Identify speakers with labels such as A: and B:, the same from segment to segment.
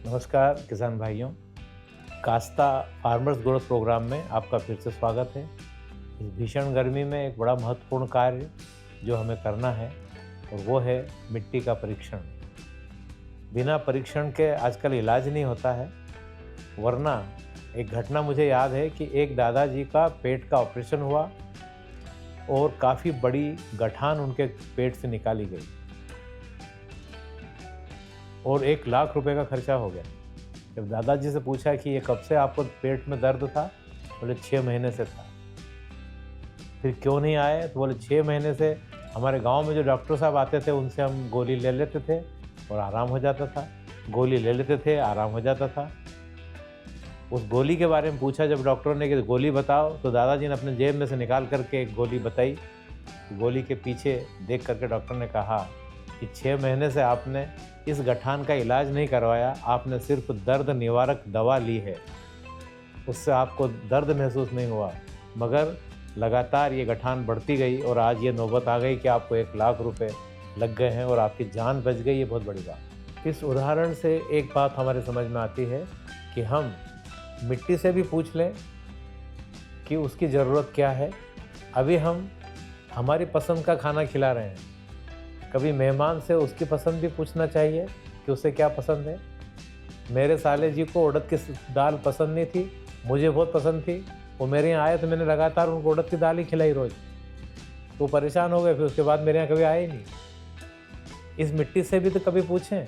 A: नमस्कार किसान भाइयों। कास्ता फार्मर्स ग्रोथ प्रोग्राम में आपका फिर से स्वागत है। इस भीषण गर्मी में एक बड़ा महत्वपूर्ण कार्य जो हमें करना है और वो है मिट्टी का परीक्षण। बिना परीक्षण के आजकल इलाज नहीं होता है। वरना एक घटना मुझे याद है कि एक दादाजी का पेट का ऑपरेशन हुआ और काफ़ी बड़ी गठान उनके पेट से निकाली गई और 1 लाख रुपए का खर्चा हो गया। जब दादाजी से पूछा कि ये कब से आपको पेट में दर्द था, बोले 6 महीने से था। फिर क्यों नहीं आए, तो बोले 6 महीने से हमारे गांव में जो डॉक्टर साहब आते थे उनसे हम गोली ले लेते थे और आराम हो जाता था। गोली ले लेते थे, आराम हो जाता था। उस गोली के बारे में पूछा जब डॉक्टरों ने कि गोली बताओ, तो दादाजी ने अपने जेब में से निकाल करके एक गोली बताई। गोली के पीछे देख करके डॉक्टर ने कहा कि 6 महीने से आपने इस गठान का इलाज नहीं करवाया, आपने सिर्फ दर्द निवारक दवा ली है। उससे आपको दर्द महसूस नहीं हुआ, मगर लगातार ये गठान बढ़ती गई और आज ये नौबत आ गई कि आपको 1 लाख रुपए लग गए हैं और आपकी जान बच गई। ये बहुत बड़ी बात। इस उदाहरण से एक बात हमारे समझ में आती है कि हम मिट्टी से भी पूछ लें कि उसकी ज़रूरत क्या है। अभी हम हमारी पसंद का खाना खिला रहे हैं, कभी मेहमान से उसकी पसंद भी पूछना चाहिए कि उसे क्या पसंद है। मेरे साले जी को उड़द की दाल पसंद नहीं थी, मुझे बहुत पसंद थी। वो मेरे यहाँ आए तो मैंने लगातार उनको उड़द की दाल ही खिलाई रोज़। वो परेशान हो गए, फिर उसके बाद मेरे यहाँ कभी आए ही नहीं। इस मिट्टी से भी तो कभी पूछें।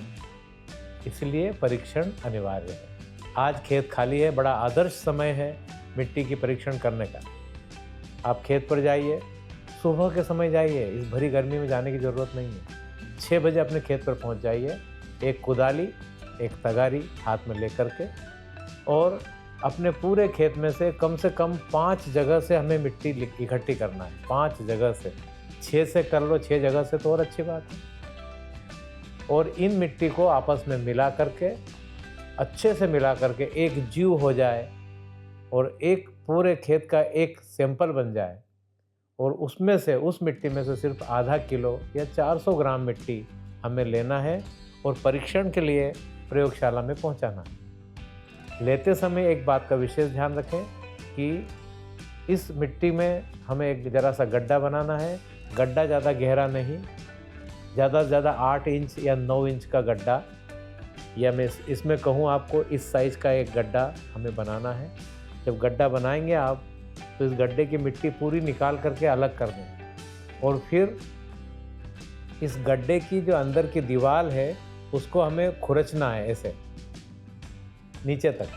A: इसलिए परीक्षण अनिवार्य है। आज खेत खाली है, बड़ा आदर्श समय है मिट्टी की परीक्षण करने का। आप खेत पर जाइए, सुबह के समय जाइए, इस भरी गर्मी में जाने की ज़रूरत नहीं है। 6 बजे अपने खेत पर पहुंच जाइए, एक कुदाली, एक तगारी हाथ में लेकर के, और अपने पूरे खेत में से कम 5 जगह से हमें मिट्टी इकट्ठी करना है। 5 जगह से, 6 से कर लो, 6 जगह से तो और अच्छी बात है। और इन मिट्टी को आपस में मिला करके, अच्छे से मिला करके एक जीव हो जाए और एक पूरे खेत का एक सैंपल बन जाए। और उसमें से, उस मिट्टी में से सिर्फ आधा किलो या 400 ग्राम मिट्टी हमें लेना है और परीक्षण के लिए प्रयोगशाला में पहुंचाना है। लेते समय एक बात का विशेष ध्यान रखें कि इस मिट्टी में हमें एक ज़रा सा गड्ढा बनाना है। गड्ढा ज़्यादा गहरा नहीं, ज़्यादा से ज़्यादा 8 इंच या 9 इंच का गड्ढा, या मैं इसमें कहूँ आपको इस साइज़ का एक गड्ढा हमें बनाना है। जब गड्ढा बनाएंगे आप, तो इस गड्ढे की मिट्टी पूरी निकाल करके अलग कर दें और फिर इस गड्ढे की जो अंदर की दीवार है उसको हमें खुरचना है, ऐसे नीचे तक,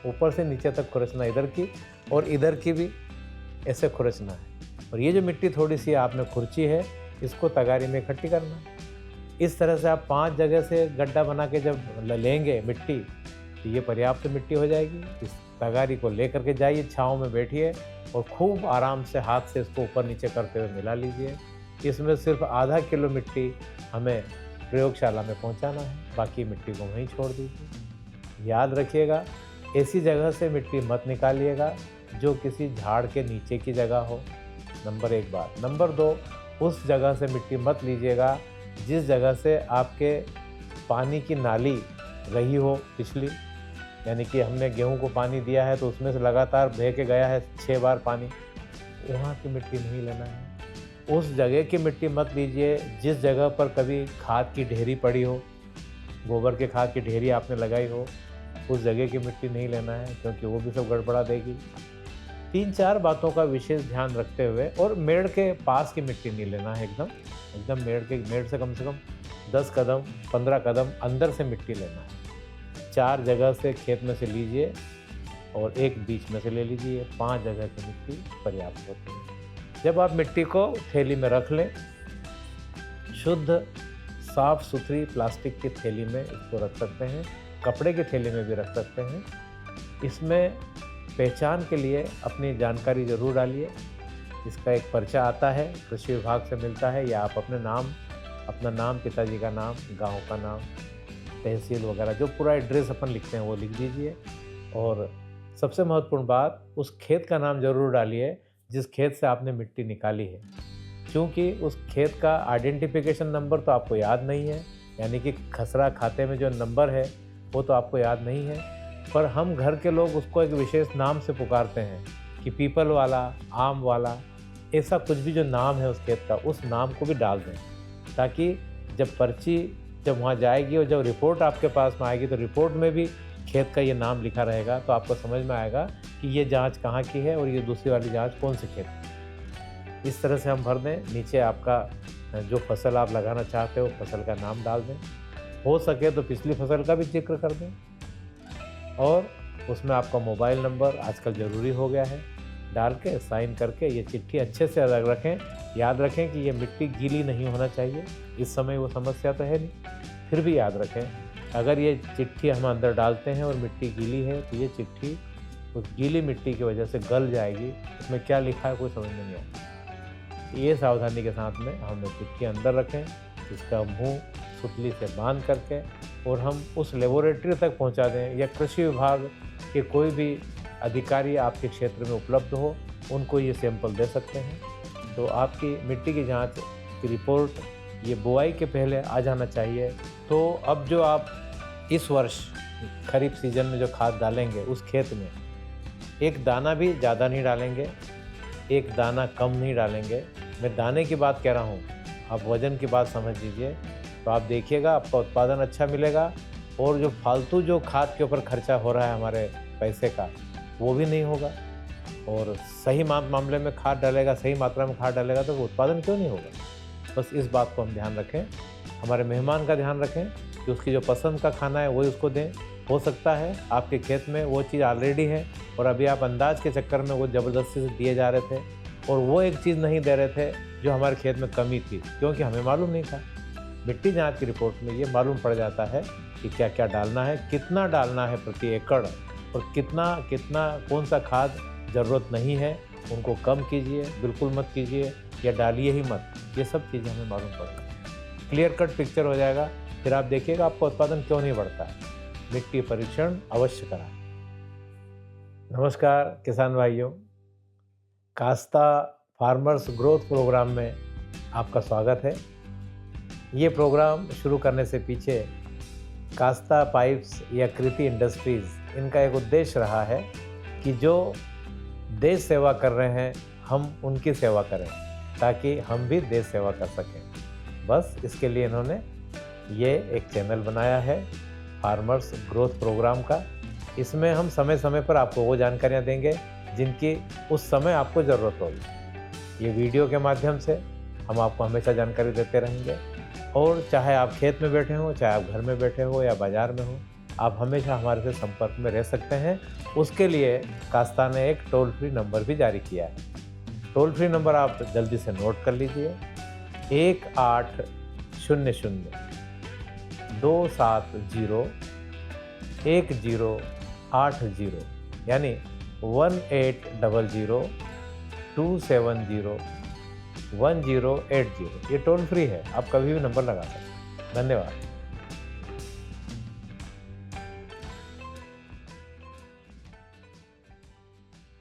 A: ऊपर से नीचे तक खुरचना, इधर की और इधर की भी ऐसे खुरचना है। और ये जो मिट्टी थोड़ी सी आपने खुरची है, इसको तगारी में इकट्ठी करना है। इस तरह से आप 5 जगह से गड्ढा बना के जब लेंगे मिट्टी, तो ये पर्याप्त मिट्टी हो जाएगी। इस तगारी को लेकर के जाइए, छाँव में बैठिए और खूब आराम से हाथ से इसको ऊपर नीचे करते हुए मिला लीजिए। इसमें सिर्फ आधा किलो मिट्टी हमें प्रयोगशाला में पहुंचाना है, बाकी मिट्टी को वहीं छोड़ दीजिए। याद रखिएगा, ऐसी जगह से मिट्टी मत निकालिएगा जो किसी झाड़ के नीचे की जगह हो, नंबर 1 बात। नंबर 2, उस जगह से मिट्टी मत लीजिएगा जिस जगह से आपके पानी की नाली रही हो पिछली, यानी कि हमने गेहूं को पानी दिया है तो उसमें से लगातार बह के गया है 6 बार पानी, वहाँ की मिट्टी नहीं लेना है। उस जगह की मिट्टी मत लीजिए जिस जगह पर कभी खाद की ढेरी पड़ी हो, गोबर के खाद की ढेरी आपने लगाई हो, उस जगह की मिट्टी नहीं लेना है, क्योंकि वो भी सब गड़बड़ा देगी। 3-4 बातों का विशेष ध्यान रखते हुए, और मेड़ के पास की मिट्टी नहीं लेना है, एकदम मेड़ से कम 10 कदम 15 कदम अंदर से मिट्टी लेना है। 4 जगह से खेत में से लीजिए और एक बीच में से ले लीजिए। 5 जगह की मिट्टी पर्याप्त होती है। जब आप मिट्टी को थैली में रख लें, शुद्ध साफ सुथरी प्लास्टिक की थैली में इसको रख सकते हैं, कपड़े की थैली में भी रख सकते हैं। इसमें पहचान के लिए अपनी जानकारी ज़रूर डालिए। इसका एक पर्चा आता है, कृषि विभाग से मिलता है, या आप अपना नाम, पिताजी का नाम, गांव का नाम, तहसील वगैरह, जो पूरा एड्रेस अपन लिखते हैं वो लिख दीजिए। और सबसे महत्वपूर्ण बात, उस खेत का नाम ज़रूर डालिए जिस खेत से आपने मिट्टी निकाली है, क्योंकि उस खेत का आइडेंटिफिकेशन नंबर तो आपको याद नहीं है, यानी कि खसरा खाते में जो नंबर है वो तो आपको याद नहीं है, पर हम घर के लोग उसको एक विशेष नाम से पुकारते हैं कि पीपल वाला, आम वाला, ऐसा कुछ भी जो नाम है उस खेत का, उस नाम को भी डाल दें, ताकि जब पर्ची जब वहाँ जाएगी और जब रिपोर्ट आपके पास में आएगी तो रिपोर्ट में भी खेत का ये नाम लिखा रहेगा, तो आपको समझ में आएगा कि ये जांच कहाँ की है और ये दूसरी वाली जांच कौन से खेत की। इस तरह से हम भर दें। नीचे आपका जो फसल आप लगाना चाहते हो फसल का नाम डाल दें, हो सके तो पिछली फसल का भी जिक्र कर दें, और उसमें आपका मोबाइल नंबर आजकल ज़रूरी हो गया है, डाल के साइन करके ये चिट्ठी अच्छे से अलग रखें। याद रखें कि ये मिट्टी गीली नहीं होना चाहिए, इस समय वो समस्या तो है नहीं, फिर भी याद रखें अगर ये चिट्ठी हम अंदर डालते हैं और मिट्टी गीली है तो ये चिट्ठी उस गीली मिट्टी की वजह से गल जाएगी। उसमें क्या लिखा है कोई समझ में नहीं आएगा। ये सावधानी के साथ में हम चिट्ठी अंदर रखें, इसका मुंह सुतली से बांध करके, और हम उस लेबोरेटरी तक पहुंचा दें, या कृषि विभाग के कोई भी अधिकारी आपके क्षेत्र में उपलब्ध हो उनको ये सैंपल दे सकते हैं। तो आपकी मिट्टी की जांच की रिपोर्ट ये बुआई के पहले आ जाना चाहिए। तो अब जो आप इस वर्ष खरीफ सीजन में जो खाद डालेंगे उस खेत में एक दाना भी ज़्यादा नहीं डालेंगे, एक दाना कम नहीं डालेंगे। मैं दाने की बात कह रहा हूँ, आप वज़न की बात समझ लीजिए। तो आप देखिएगा आपका उत्पादन अच्छा मिलेगा, और जो फालतू जो खाद के ऊपर खर्चा हो रहा है हमारे पैसे का वो भी नहीं होगा, और सही मामले में खाद डालेगा, सही मात्रा में खाद डालेगा तो उत्पादन क्यों नहीं होगा। बस इस बात को हम ध्यान रखें, हमारे मेहमान का ध्यान रखें कि उसकी जो पसंद का खाना है वही उसको दें। हो सकता है आपके खेत में वो चीज़ ऑलरेडी है और अभी आप अंदाज के चक्कर में वो ज़बरदस्ती से दिए जा रहे थे, और वो एक चीज़ नहीं दे रहे थे जो हमारे खेत में कमी थी, क्योंकि हमें मालूम नहीं था। मिट्टी जांच की रिपोर्ट में ये मालूम पड़ जाता है कि क्या क्या डालना है, कितना डालना है प्रति एकड़, और कितना कौन सा खाद ज़रूरत नहीं है उनको कम कीजिए, बिल्कुल मत कीजिए, या डालिए ही मत। ये सब चीज़ें हमें मालूम पड़ेगी, क्लियर कट पिक्चर हो जाएगा। फिर आप देखिएगा आपका उत्पादन क्यों नहीं बढ़ता है। मिट्टी परीक्षण अवश्य कराएं। नमस्कार किसान भाइयों, कास्ता फार्मर्स ग्रोथ प्रोग्राम में आपका स्वागत है। ये प्रोग्राम शुरू करने से पीछे कास्ता पाइप्स या कृति इंडस्ट्रीज़, इनका एक उद्देश्य रहा है कि जो देश सेवा कर रहे हैं हम उनकी सेवा करें, ताकि हम भी देश सेवा कर सकें। बस इसके लिए इन्होंने ये एक चैनल बनाया है फार्मर्स ग्रोथ प्रोग्राम का। इसमें हम समय समय पर आपको वो जानकारियाँ देंगे जिनकी उस समय आपको ज़रूरत होगी। ये वीडियो के माध्यम से हम आपको हमेशा जानकारी देते रहेंगे, और चाहे आप खेत में बैठे हो, चाहे आप घर में बैठे हो या बाज़ार में हो, आप हमेशा हमारे से संपर्क में रह सकते हैं। उसके लिए कास्ता ने एक टोल फ्री नंबर भी जारी किया है। टोल फ्री नंबर आप जल्दी से नोट कर लीजिए, 1800-1080, यानी 1800-270-1080। ये टोल फ्री है, आप कभी भी नंबर लगा सकते हैं। धन्यवाद।